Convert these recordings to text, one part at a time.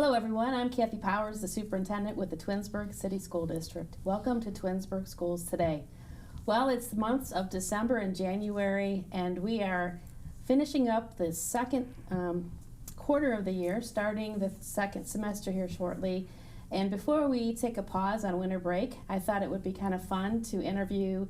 Hello everyone, I'm Kathy Powers, the superintendent with the Twinsburg City School District. Welcome to Twinsburg Schools Today. Well, it's the months of December and January, and we are finishing up the second quarter of the year, starting the second semester here shortly. And before we take a pause on winter break, I thought it would be kind of fun to interview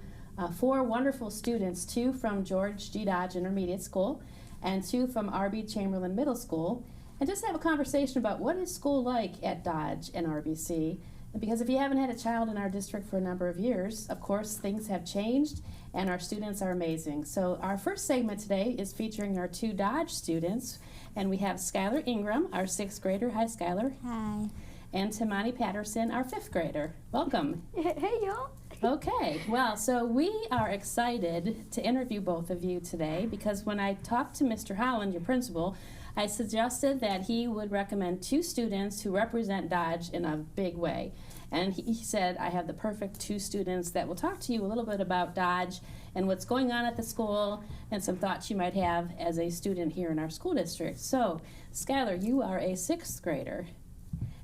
four wonderful students, two from George G. Dodge Intermediate School and two from R.B. Chamberlin Middle School, and just have a conversation about what is school like at Dodge and RBC. Because if you haven't had a child in our district for a number of years, of course things have changed and our students are amazing. So our first segment today is featuring our two Dodge students, and we have Skylar Ingram, our 6th grader. Hi Skylar. Hi. And Tamani Patterson, our 5th grader. Welcome. Hey y'all. Okay, well, so we are excited to interview both of you today because when I talked to Mr. Holland, your principal, I suggested that he would recommend two students who represent Dodge in a big way. And he said, I have the perfect two students that will talk to you a little bit about Dodge and what's going on at the school and some thoughts you might have as a student here in our school district. So, Skylar, you are a 6th grader,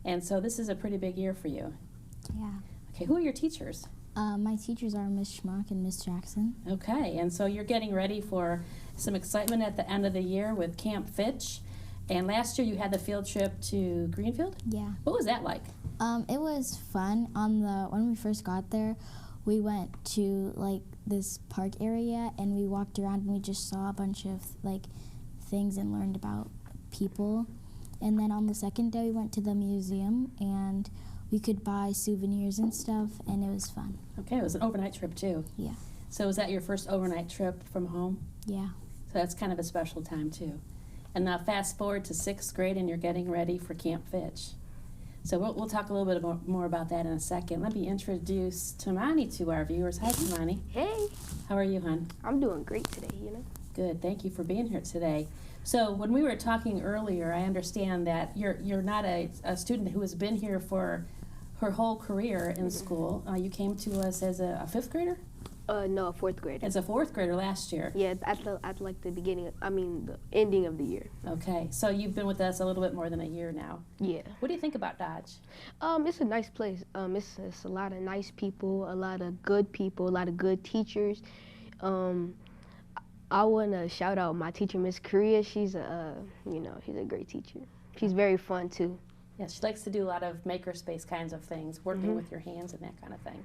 and so this is a pretty big year for you. Yeah. Okay, who are your teachers? My teachers are Miss Schmuck and Miss Jackson. Okay, and so you're getting ready for some excitement at the end of the year with Camp Fitch. And last year you had the field trip to Greenfield? Yeah. What was that like? It was fun. When we first got there, we went to like this park area and we walked around and we just saw a bunch of like things and learned about people. And then on the second day we went to the museum and we could buy souvenirs and stuff, and it was fun. Okay, it was an overnight trip too. Yeah. So was that your first overnight trip from home? Yeah. So that's kind of a special time too. And now fast forward to 6th grade and you're getting ready for Camp Fitch. So we'll talk a little bit more about that in a second. Let me introduce Tamani to our viewers. Hi, Tamani. Hey. How are you, hon? I'm doing great today, Good, thank you for being here today. So when we were talking earlier, I understand that you're not a student who has been here for her whole career in school. You came to us as a 5th grader? No, a 4th grader. As a 4th grader last year? Yeah, at the ending of the year. Okay, so you've been with us a little bit more than a year now. Yeah. What do you think about Dodge? It's a nice place. It's a lot of nice people, a lot of good people, a lot of good teachers. I want to shout out my teacher, Miss Korea. She's she's a great teacher. She's very fun too. Yeah, she likes to do a lot of makerspace kinds of things, working with your hands and that kind of thing.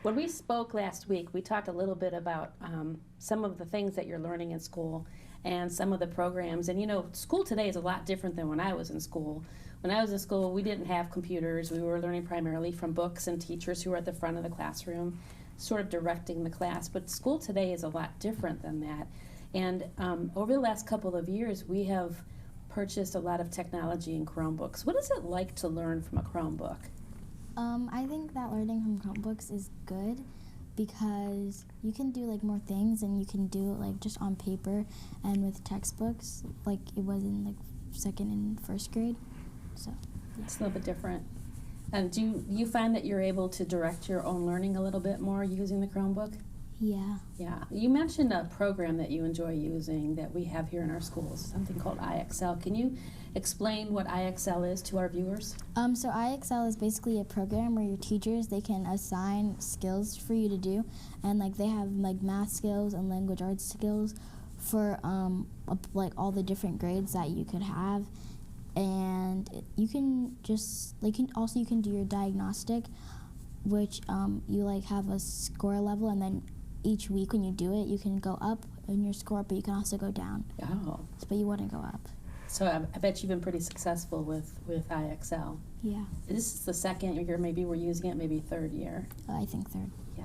When we spoke last week, we talked a little bit about some of the things that you're learning in school and some of the programs. And you know, school today is a lot different than when I was in school. When I was in school, we didn't have computers. We were learning primarily from books and teachers who were at the front of the classroom, sort of directing the class. But school today is a lot different than that. And over the last couple of years, we have purchased a lot of technology and Chromebooks. What is it like to learn from a Chromebook? I think that learning from Chromebooks is good because you can do like more things and you can do it like just on paper and with textbooks like it was in like 2nd and 1st grade. So yeah. It's a little bit different. And do you find that you're able to direct your own learning a little bit more using the Chromebook? Yeah. Yeah. You mentioned a program that you enjoy using that we have here in our schools, something called Aichele. Can you explain what Aichele is to our viewers? So Aichele is basically a program where your teachers, they can assign skills for you to do, and like they have like math skills and language arts skills for like all the different grades that you could have. And you can just you can do your diagnostic, which you like have a score level, and then each week when you do it, you can go up in your score, but you can also go down. Oh. But you want to go up. So I bet you've been pretty successful with Aichele. Yeah. This is the 2nd year, maybe we're using it, maybe 3rd year. I think 3rd. Yeah.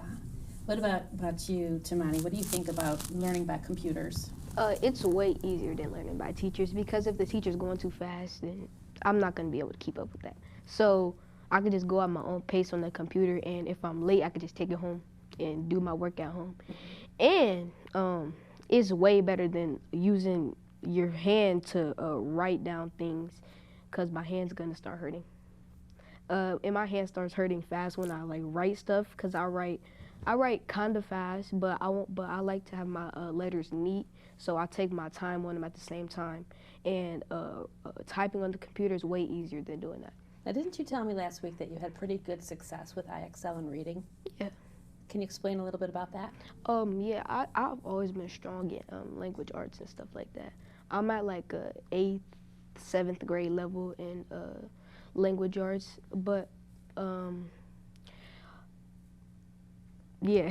What about you, Tamani? What do you think about learning by computers? It's way easier than learning by teachers because if the teacher's going too fast, then I'm not going to be able to keep up with that. So I could just go at my own pace on the computer, and if I'm late, I could just take it home and do my work at home. And it's way better than using your hand to write down things because my hand's going to start hurting. And my hand starts hurting fast when I like write stuff because I write kind of fast, but I like to have my letters neat, so I take my time on them at the same time. and typing on the computer is way easier than doing that. Now, didn't you tell me last week that you had pretty good success with Aichele in reading? Yeah. Can you explain a little bit about that? Yeah, I've always been strong in language arts and stuff like that. I'm at like a 8th, 7th grade level in language arts, but yeah,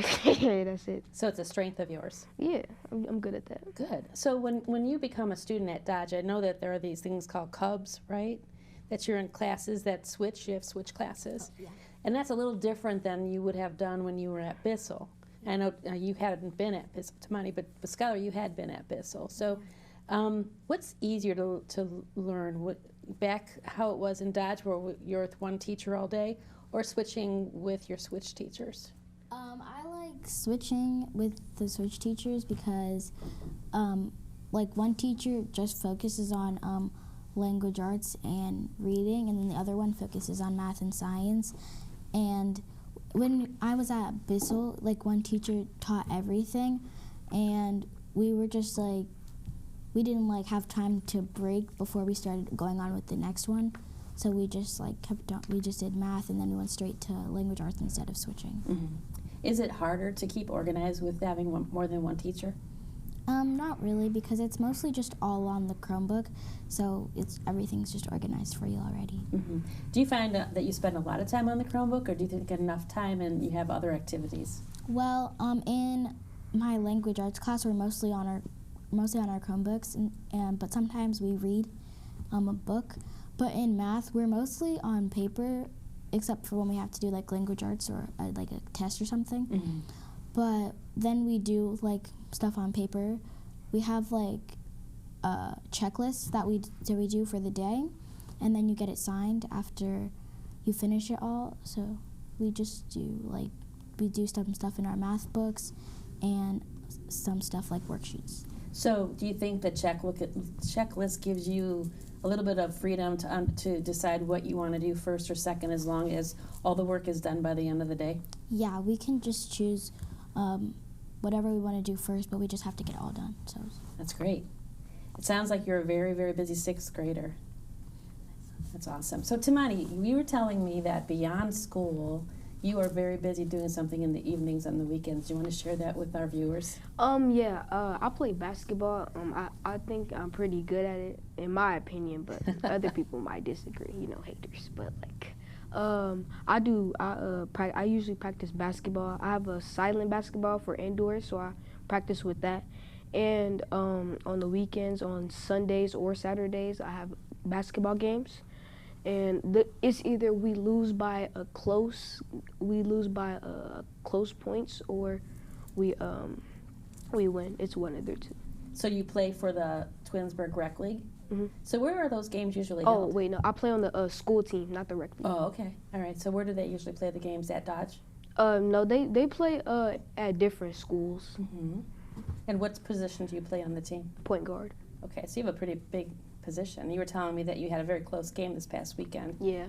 that's it. So it's a strength of yours. Yeah, I'm good at that. Good. So when you become a student at Dodge, I know that there are these things called cubs, right? That you're in classes that switch, you have switch classes. Yeah. And that's a little different than you would have done when you were at Bissell. I know you hadn't been at Bissell, Tamani, but Skylar, you had been at Bissell. So what's easier to learn? Back how it was in Dodge where you're with one teacher all day, or switching with your switch teachers? I like switching with the switch teachers because like one teacher just focuses on language arts and reading, and then the other one focuses on math and science. And when I was at Bissell, like one teacher taught everything, and we were just like, we didn't like have time to break before we started going on with the next one. So we just like kept on, we just did math, and then we went straight to language arts instead of switching. Mm-hmm. Is it harder to keep organized with having more than one teacher? Not really, because it's mostly just all on the Chromebook, so everything's just organized for you already. Mm-hmm. Do you find that you spend a lot of time on the Chromebook, or do you think get enough time and you have other activities? Well, in my language arts class, we're mostly on our Chromebooks, but sometimes we read a book. But in math, we're mostly on paper, except for when we have to do like language arts or like a test or something. Mm-hmm. But then we do like stuff on paper. We have like checklists that we do for the day, and then you get it signed after you finish it all. So we just do some stuff in our math books and some stuff like worksheets. So do you think the checklist gives you a little bit of freedom to decide what you want to do first or second, as long as all the work is done by the end of the day? Yeah, we can just choose whatever we want to do first, but we just have to get it all done. So that's great. It sounds like you're a very, very busy 6th grader. That's awesome. So Tamani, you were telling me that beyond school, you are very busy doing something in the evenings and the weekends. Do you want to share that with our viewers? Yeah, I play basketball. I think I'm pretty good at it, in my opinion, but other people might disagree, haters. But like, I usually practice basketball. I have a silent basketball for indoors, so I practice with that. And on the weekends, on Sundays or Saturdays, I have basketball games. And it's either we lose by close points, or we win. It's one of the two. So you play for the Twinsburg Rec League? Mm-hmm. So where are those games usually held? Oh, wait, no, I play on the school team, not the rec league. Oh, okay. All right. So where do they usually play the games? At Dodge? No, they play at different schools. Mm-hmm. And what position do you play on the team? Point guard. Okay, so you have a pretty big position. You were telling me that you had a very close game this past weekend. Yeah.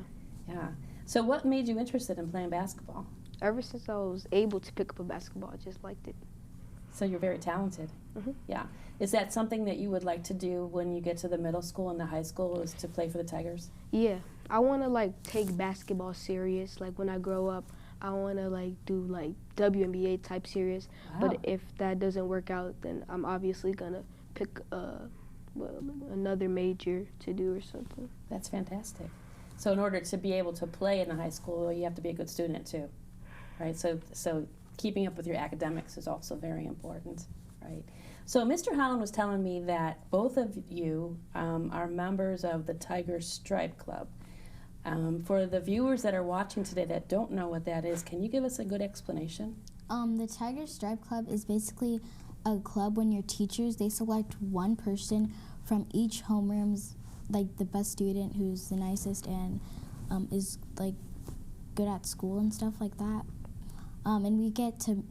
Yeah. So what made you interested in playing basketball? Ever since I was able to pick up a basketball, I just liked it. So you're very talented. Mm-hmm. Yeah. Is that something that you would like to do when you get to the middle school and the high school, is to play for the Tigers? Yeah. I want to take basketball serious. Like when I grow up, I want to do WNBA type serious. Wow. But if that doesn't work out, then I'm obviously going to pick another major to do or something. That's fantastic. So in order to be able to play in the high school, you have to be a good student too, right? So keeping up with your academics is also very important, right? So Mr. Holland was telling me that both of you are members of the Tiger Stripe Club. For the viewers that are watching today that don't know what that is, can you give us a good explanation? The Tiger Stripe Club is basically a club when your teachers, they select one person from each homeroom's, the best student who's the nicest and is good at school and stuff like that. And we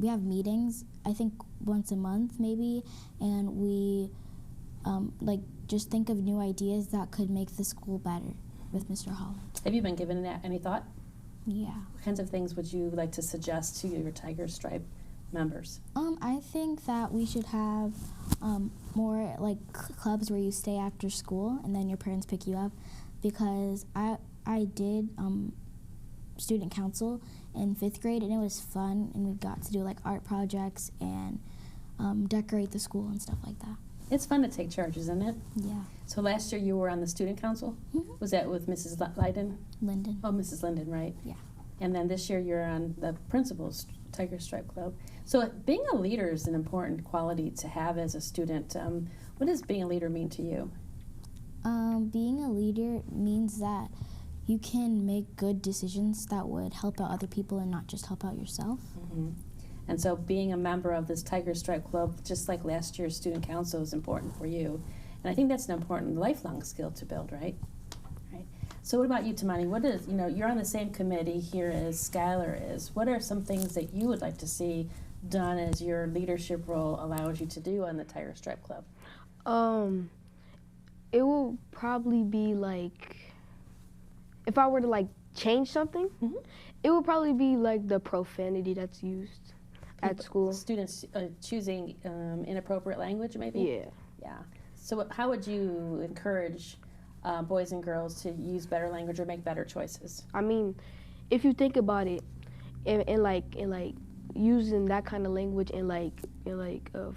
have meetings, I think once a month maybe, and we just think of new ideas that could make the school better with Mr. Holland. Have you been given that any thought? Yeah. What kinds of things would you like to suggest to your Tiger Stripe members? I think that we should have more like clubs where you stay after school and then your parents pick you up, because I did student council in 5th grade, and it was fun, and we got to do like art projects and decorate the school and stuff like that. It's fun to take charge, isn't it? Yeah. So last year you were on the student council? Mhm. Was that with Mrs. Lyden? Linden. Oh, Mrs. Linden, right. Yeah. And then this year you're on the principal's Tiger Stripe Club. So being a leader is an important quality to have as a student. What does being a leader mean to you? Being a leader means that you can make good decisions that would help out other people and not just help out yourself. Mm-hmm. And so being a member of this Tiger Stripe Club, just like last year's student council, is important for you. And I think that's an important lifelong skill to build, right? Right. So what about you, Tamani? What is, you're on the same committee here as Skylar is. What are some things that you would like to see done as your leadership role allows you to do on the Tiger Stripe Club? It will probably be like, if I were to like change something, it would probably be like the profanity that's used at school. Students choosing inappropriate language, maybe? Yeah. Yeah. So how would you encourage boys and girls to use better language or make better choices? I mean, if you think about it, and like using that kind of language and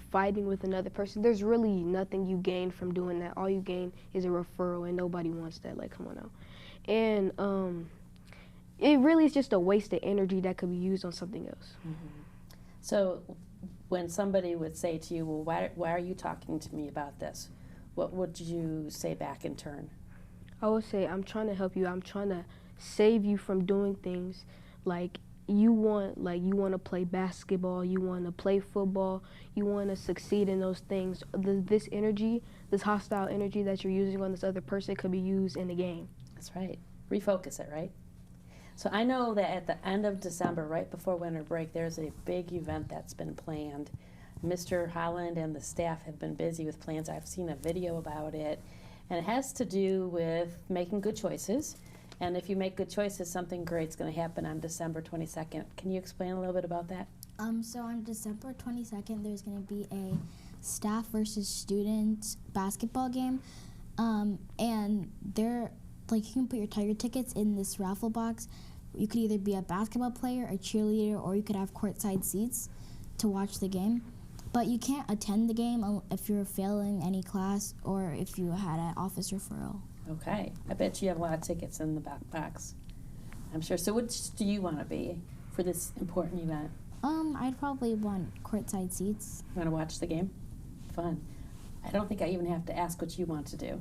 fighting with another person, there's really nothing you gain from doing that. All you gain is a referral, and nobody wants that. Like, come on now. And it really is just a waste of energy that could be used on something else. Mm-hmm. So when somebody would say to you, well, why are you talking to me about this? What would you say back in turn? I would say, I'm trying to help you. I'm trying to save you from doing things like you want to play basketball, you want to play football, you want to succeed in those things. This energy, this hostile energy that you're using on this other person could be used in the game. That's right. Refocus it, right? So I know that at the end of December, right before winter break, there's a big event that's been planned. Mr. Holland and the staff have been busy with plans. I've seen a video about it, and it has to do with making good choices. And if you make good choices, something great's going to happen on December 22nd. Can you explain a little bit about that? So on December 22nd, there's going to be a staff versus students basketball game, and they're like, you can put your Tiger tickets in this raffle box. You could either be a basketball player, a cheerleader, or you could have courtside seats to watch the game. But you can't attend the game if you're failing any class or if you had an office referral. Okay. I bet you have a lot of tickets in the back box, I'm sure. So which do you want to be for this important event? I'd probably want courtside seats. You want to watch the game? Fun. I don't think I even have to ask what you want to do.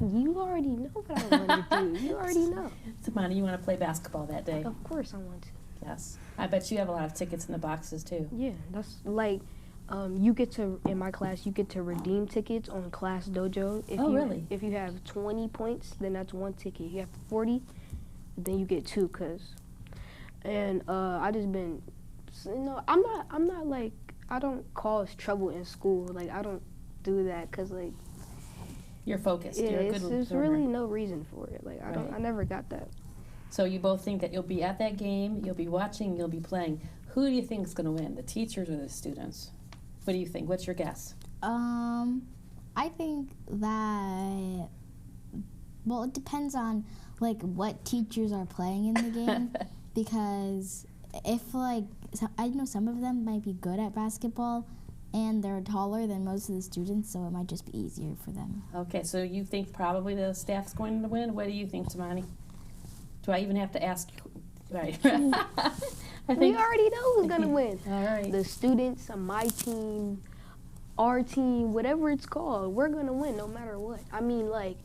You already know what I want to do. You already know. Tamani, you want to play basketball that day? Of course I want to. Yes. I bet you have a lot of tickets in the boxes, too. Yeah, that's like, you get to, in my class, you get to redeem tickets on Class Dojo. Really? If you have 20 points, then that's one ticket. If you have 40, then you get two, and I just been, I'm not like, I don't cause trouble in school. Like, I don't do that, because, like, you're focused. yeah, You're a good there's learner. really no reason for it. Like, I never got that. So you both think that you'll be at that game, you'll be watching, you'll be playing. Who do you think is going to win, the teachers or the students? What do you think? What's your guess? I think that, well, it depends on, like, what teachers are playing in the game. Because if, like, I know some of them might be good at basketball, and they're taller than most of the students, so it might just be easier for them. Okay, so you think probably the staff's going to win? What do you think, Tamani? Do I even have to ask? Right. I We already know who's going to win. All right. The students, my team, our team, whatever it's called, we're going to win no matter what. I mean, like,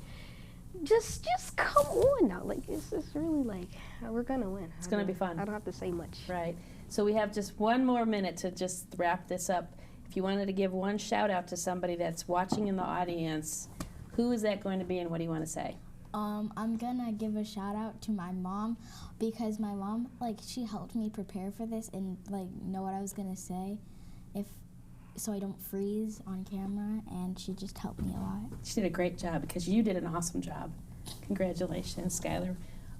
just come on now. Like, it's really like, we're going to win. It's going to be fun. I don't have to say much. Right. So we have just one more minute to just wrap this up. If you wanted to give one shout out to somebody that's watching in the audience, who is that going to be and what do you want to say? I'm gonna give a shout out to my mom, because my mom, like, she helped me prepare for this and, like, know what I was gonna say, so I don't freeze on camera, and she just helped me a lot. She did a great job because you did an awesome job. Congratulations, Skylar.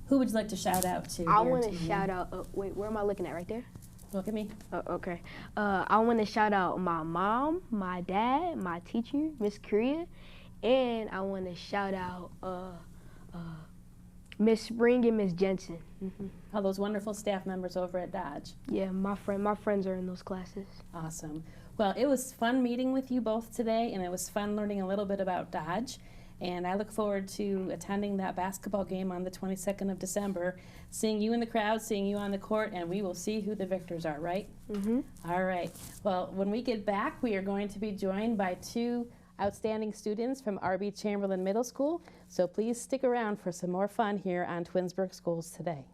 Who would you like to shout out to? I want to shout out, wait, where am I looking at? Right there? Look at me. Okay. I want to shout out my mom, my dad, my teacher, Miss Korea, and I want to shout out Miss Spring and Miss Jensen. All those wonderful staff members over at Dodge. Yeah, my friends are in those classes. Awesome. Well, it was fun meeting with you both today, and it was fun learning a little bit about Dodge. And I look forward to attending that basketball game on the 22nd of December, seeing you in the crowd, seeing you on the court, and we will see who the victors are, right? All right. Well, when we get back, we are going to be joined by two outstanding students from RB Chamberlin Middle School. So please stick around for some more fun here on Twinsburg Schools Today.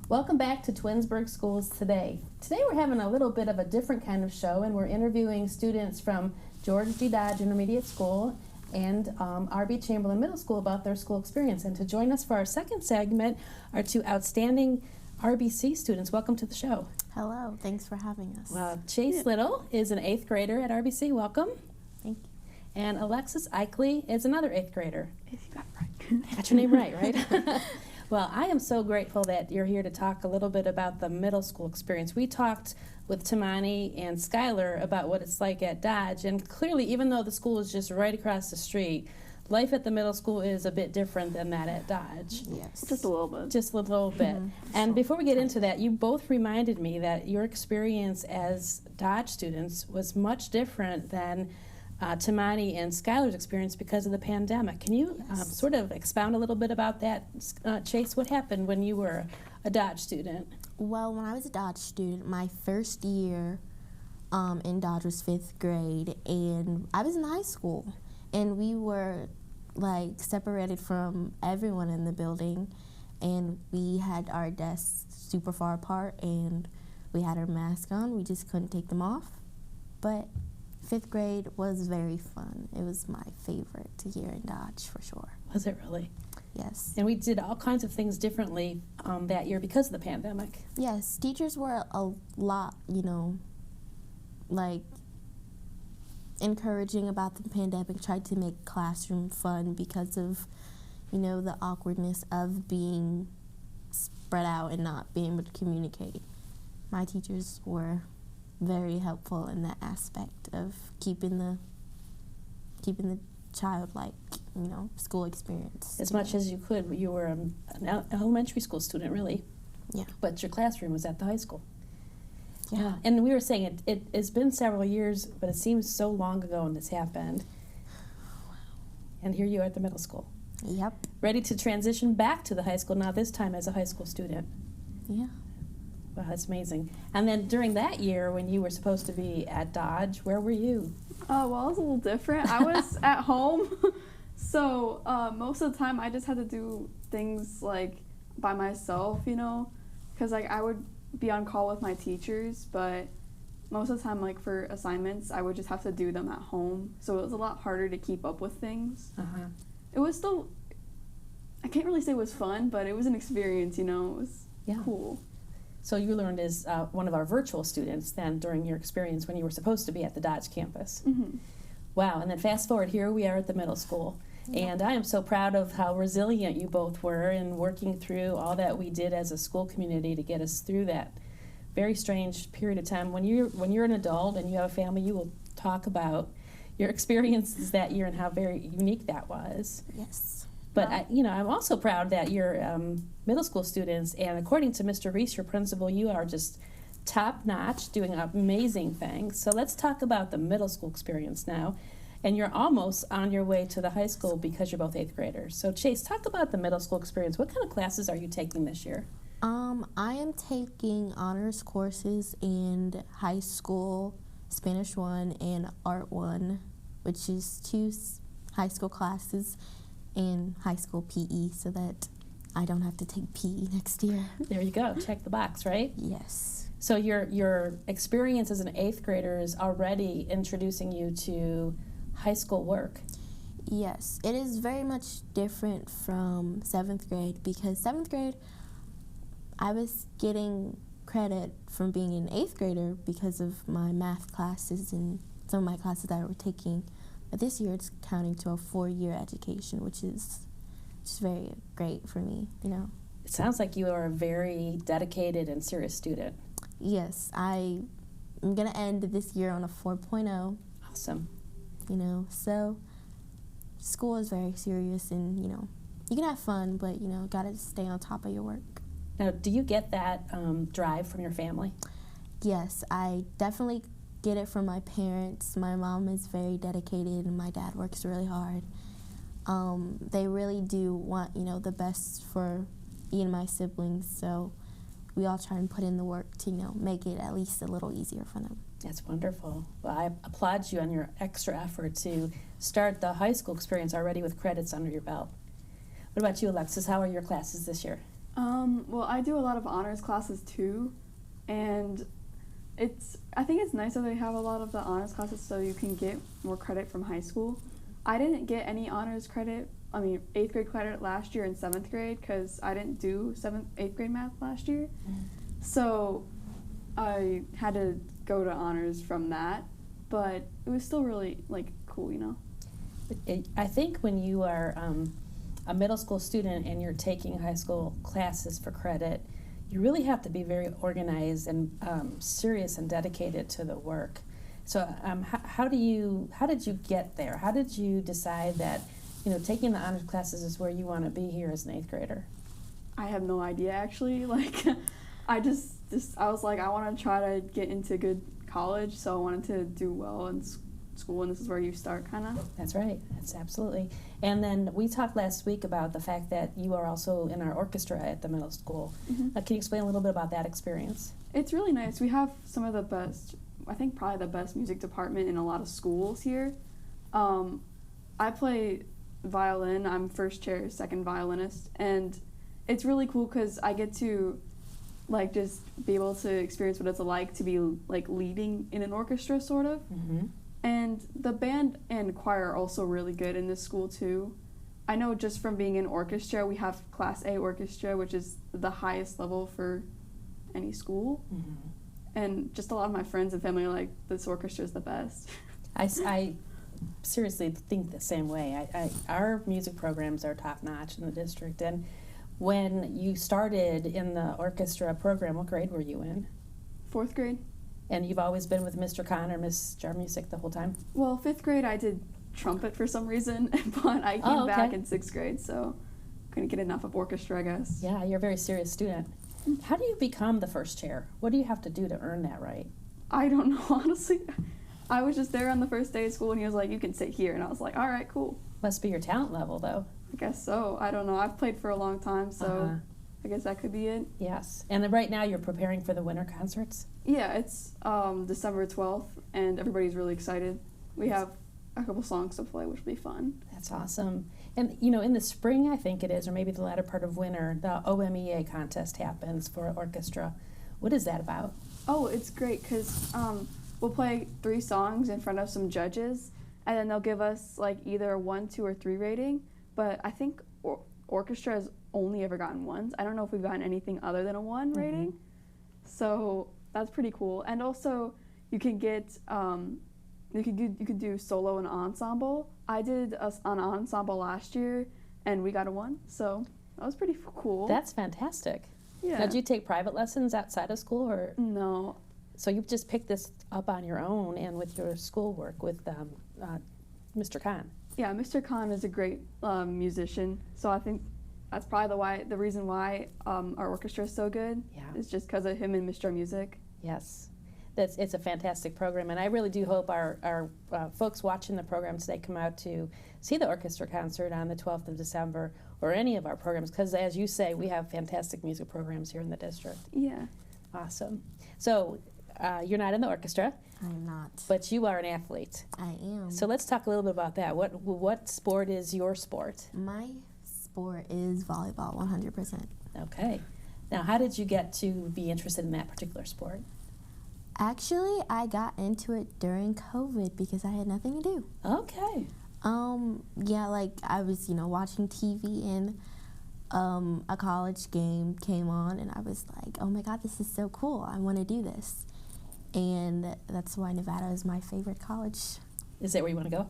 Welcome back to Twinsburg Schools Today. Today we're having a little bit of a different kind of show, and we're interviewing students from George G. Dodge Intermediate School and RB Chamberlin Middle School about their school experience. And to join us for our second segment are two outstanding RBC students. Welcome to the show. Hello, thanks for having us. Well, Chase Little is an 8th grader at RBC. Welcome. Thank you. And Alexis Aichele is another 8th grader. If you got it right. Got your name right, right? Well, I am so grateful that you're here to talk a little bit about the middle school experience. We talked with Tamani and Skylar about what it's like at Dodge, and clearly, even though the school is just right across the street, life at the middle school is a bit different than that at Dodge. Yes. Just a little bit. Just a little bit. And before we get into that, you both reminded me that your experience as Dodge students was much different than Tamani and Skylar's experience because of the pandemic. Can you sort of expound a little bit about that, Chase? What happened when you were a Dodge student? Well, when I was a Dodge student, my first year in Dodge was 5th grade, and I was in high school, and we were like separated from everyone in the building, and we had our desks super far apart, and we had our masks on. We just couldn't take them off, but 5th grade was very fun. It was my favorite to hear in Dodge, for sure. Was it really? Yes. And we did all kinds of things differently that year because of the pandemic. Yes, teachers were a lot, like encouraging about the pandemic, tried to make classroom fun because of, the awkwardness of being spread out and not being able to communicate. My teachers were very helpful in that aspect of keeping the childlike, school experience. As much as you could. You were an elementary school student, really. Yeah. But your classroom was at the high school. Yeah. And we were saying it has been several years, but it seems so long ago when this happened. And here you are at the middle school. Yep. Ready to transition back to the high school, now this time as a high school student. Yeah. Wow, that's amazing. And then during that year when you were supposed to be at Dodge, where were you? Well, it was a little different. I was at home, so most of the time I just had to do things like by myself, because I would be on call with my teachers, but most of the time, for assignments, I would just have to do them at home, so it was a lot harder to keep up with things. It was still, I can't really say it was fun, but it was an experience, it was cool. So you learned as one of our virtual students then during your experience when you were supposed to be at the Dodge campus. Wow, and then fast forward, here we are at the middle school. And I am so proud of how resilient you both were in working through all that we did as a school community to get us through that very strange period of time. When you're an adult and you have a family, you will talk about your experiences that year and how very unique that was. Yes. But I'm also proud that you're middle school students, and according to Mr. Reese, your principal, you are just top notch, doing amazing things. So let's talk about the middle school experience now. And you're almost on your way to the high school because you're both 8th graders. So Chase, talk about the middle school experience. What kind of classes are you taking this year? I am taking honors courses in high school Spanish 1 and Art 1, which is 2 high school classes, and high school PE, so that I don't have to take PE next year. There you go. Check the box, right? Yes. So your experience as an 8th grader is already introducing you to high school work. Yes. It is very much different from 7th grade, because 7th grade, I was getting credit from being an 8th grader because of my math classes and some of my classes that I were taking. But this year it's counting to a 4-year education, which is just very great for me, you know. It sounds like you are a very dedicated and serious student. Yes, I'm going to end this year on a 4.0. Awesome. You know, so school is very serious and, you know, you can have fun, but, you know, got to stay on top of your work. Now, do you get that drive from your family? Yes, I definitely get it from my parents. My mom is very dedicated and my dad works really hard. They really do want, you know, the best for me and my siblings, so we all try and put in the work to, you know, make it at least a little easier for them. That's wonderful. Well, I applaud you on your extra effort to start the high school experience already with credits under your belt. What about you, Alexis? How are your classes this year? Well, I do a lot of honors classes too, and I think it's nice that they have a lot of the honors classes so you can get more credit from high school. I didn't get any honors credit, 8th grade credit last year in 7th grade because I didn't do 8th grade math last year. So I had to go to honors from that, but it was still really, cool, you know? I think when you are a middle school student and you're taking high school classes for credit, you really have to be very organized and serious and dedicated to the work. So how did you get there? How did you decide that, you know, taking the honors classes is where you want to be here as an 8th grader? I have no idea, actually. I was like, I want to try to get into good college, so I wanted to do well in school, and this is where you start, kind of. That's right. That's absolutely. And then we talked last week about the fact that you are also in our orchestra at the middle school. Mm-hmm. Can you explain a little bit about that experience? It's really nice. We have some of the best, I think probably the best music department in a lot of schools here. I play violin. I'm first chair, second violinist, and it's really cool because I get to just be able to experience what it's like to be leading in an orchestra, sort of. Mm-hmm. And the band and choir are also really good in this school too. I know just from being in orchestra, we have Class A orchestra, which is the highest level for any school. Mm-hmm. And just a lot of my friends and family are like, this orchestra is the best. I seriously think the same way. Our music programs are top-notch in the district. And when you started in the orchestra program, what grade were you in? 4th grade. And you've always been with Mr. Khan or Miss Jar Music the whole time? Well, 5th grade I did trumpet for some reason, but I came back in 6th grade, so couldn't get enough of orchestra, I guess. Yeah, you're a very serious student. How do you become the first chair? What do you have to do to earn that right? I don't know, honestly. I was just there on the first day of school, and he was like, you can sit here, and I was like, all right, cool. Must be your talent level, though. I guess so. I don't know. I've played for a long time, so I guess that could be it. Yes. And then right now you're preparing for the winter concerts? Yeah, it's December 12th, and everybody's really excited. We have a couple songs to play, which will be fun. That's awesome. And, you know, in the spring, I think it is, or maybe the latter part of winter, the OMEA contest happens for orchestra. What is that about? Oh, it's great, because we'll play 3 songs in front of some judges, and then they'll give us, either a 1, 2, or 3 rating. But I think orchestra has only ever gotten 1s. I don't know if we've gotten anything other than a 1 rating. So that's pretty cool. And also, you can get you could do solo and ensemble. I did an ensemble last year, and we got a 1. So that was pretty cool. That's fantastic. Yeah. Now, do you take private lessons outside of school, or? No. So you just picked this up on your own and with your schoolwork with Mr. Khan. Yeah, Mr. Khan is a great musician, so I think that's probably the reason why our orchestra is so good. Yeah. Is just because of him and Mr. Music. Yes. It's a fantastic program, and I really do hope our folks watching the program today come out to see the orchestra concert on the 12th of December, or any of our programs, because as you say, we have fantastic music programs here in the district. Yeah. Awesome. So you're not in the orchestra. I'm not. But you are an athlete. I am. So let's talk a little bit about that. What sport is your sport? My sport is volleyball, 100%. Okay. Now, how did you get to be interested in that particular sport? Actually, I got into it during COVID because I had nothing to do. Okay. Yeah, I was, watching TV, and a college game came on, and I was like, oh my God, this is so cool. I want to do this. And that's why Nevada is my favorite college. Is that where you want to go?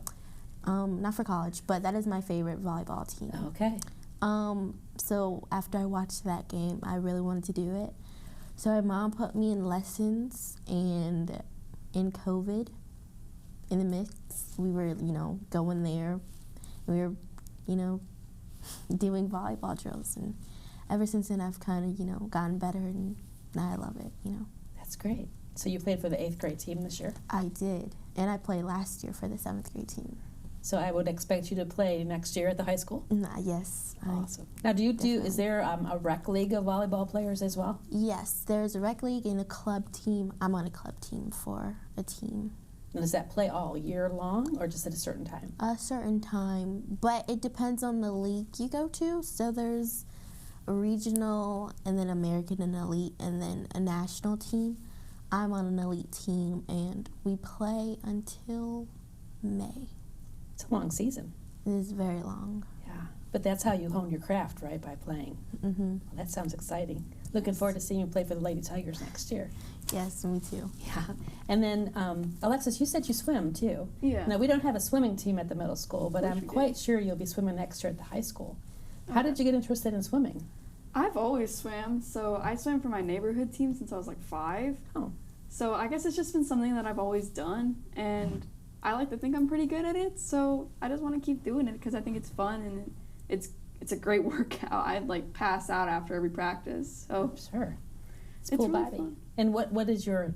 Not for college, but that is my favorite volleyball team. Okay. So after I watched that game, I really wanted to do it. So my mom put me in lessons, and in COVID, in the mix, we were, going there. We were, doing volleyball drills, and ever since then I've kind of, gotten better, and now I love it, That's great. So you played for the 8th grade team this year? I did, and I played last year for the 7th grade team. So I would expect you to play next year at the high school? Yes. Awesome. Now, is there a rec league of volleyball players as well? Yes, there's a rec league and a club team. I'm on a club team for a team. And does that play all year long or just at a certain time? A certain time, but it depends on the league you go to. So there's a regional, and then American and elite, and then a national team. I'm on an elite team, and we play until May. It's a long season. It is very long. Yeah, but that's how you hone your craft, right, by playing. Mm-hmm. Well, that sounds exciting. Looking forward to seeing you play for the Lady Tigers next year. Yes, me too. Yeah, and then Alexis, you said you swim too. Yeah. Now, we don't have a swimming team at the middle school, but Wish I'm we quite did. sure you'll be swimming next year at the high school. How Okay. did you get interested in swimming? I've always swam, so I swam for my neighborhood team since I was like 5. Oh. So I guess it's just been something that I've always done, and I like to think I'm pretty good at it, so I just want to keep doing it because I think it's fun and it's a great workout. I'd like pass out after every practice. So Sure. It's a It's cool really body. fun. And what is your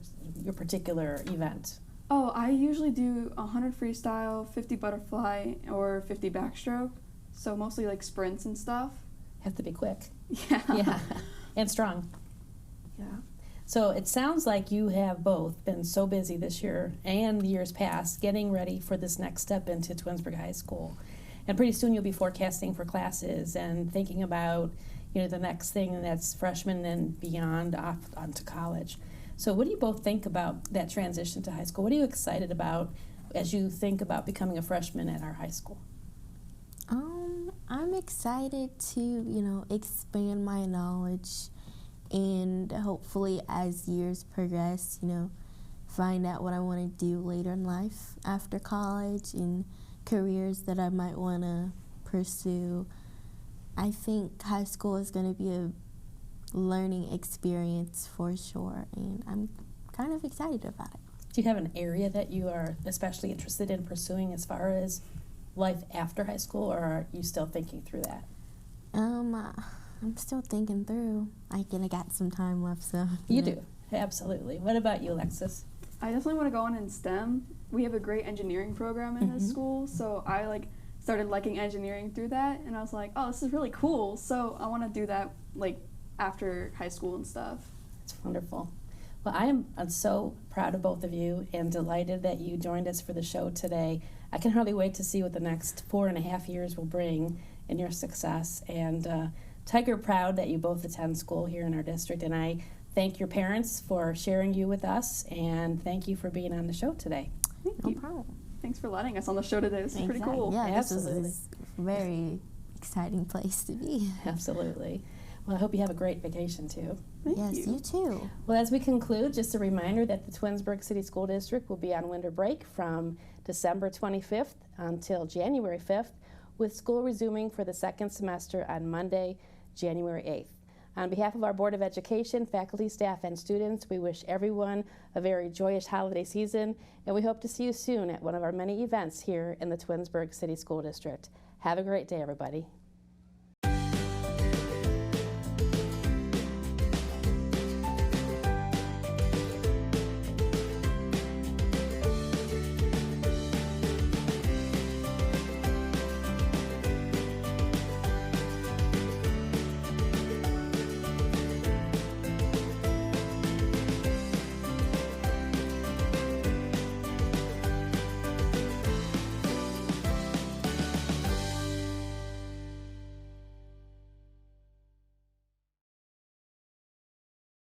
particular event? oh, I usually do 100 freestyle, 50 butterfly, or 50 backstroke. So mostly like sprints and stuff. Have to be quick. Yeah. Yeah, and strong. Yeah. So it sounds like you have both been so busy this year and the years past getting ready for this next step into Twinsburg High School. And pretty soon you'll be forecasting for classes and thinking about, the next thing, and that's freshman and beyond off onto college. So what do you both think about that transition to high school? What are you excited about as you think about becoming a freshman at our high school? I'm excited to, expand my knowledge, and hopefully as years progress, find out what I want to do later in life after college and careers that I might want to pursue. I think high school is going to be a learning experience for sure, and I'm kind of excited about it. Do you have an area that you are especially interested in pursuing as far as life after high school, or are you still thinking through that? I'm still thinking through. I got some time left, so. You do, absolutely. What about you, Alexis? I definitely want to go on in STEM. We have a great engineering program in this school, so I started liking engineering through that, and I was like, oh, this is really cool. So I want to do that after high school and stuff. It's wonderful. Well, I'm so proud of both of you and delighted that you joined us for the show today. I can hardly wait to see what the next 4.5 years will bring in your success. And Tiger proud that you both attend school here in our district. And I thank your parents for sharing you with us, and thank you for being on the show today. Thank No you. problem. Thanks for letting us on the show today. This is pretty Exactly. cool. Yeah, Absolutely. this is a very exciting place to be. Absolutely. Well, I hope you have a great vacation too. Thank Yes, you too. Well, as we conclude, just a reminder that the Twinsburg City School District will be on winter break from December 25th until January 5th, with school resuming for the second semester on Monday, January 8th. On behalf of our Board of Education, faculty, staff, and students, we wish everyone a very joyous holiday season, and we hope to see you soon at one of our many events here in the Twinsburg City School District. Have a great day, everybody.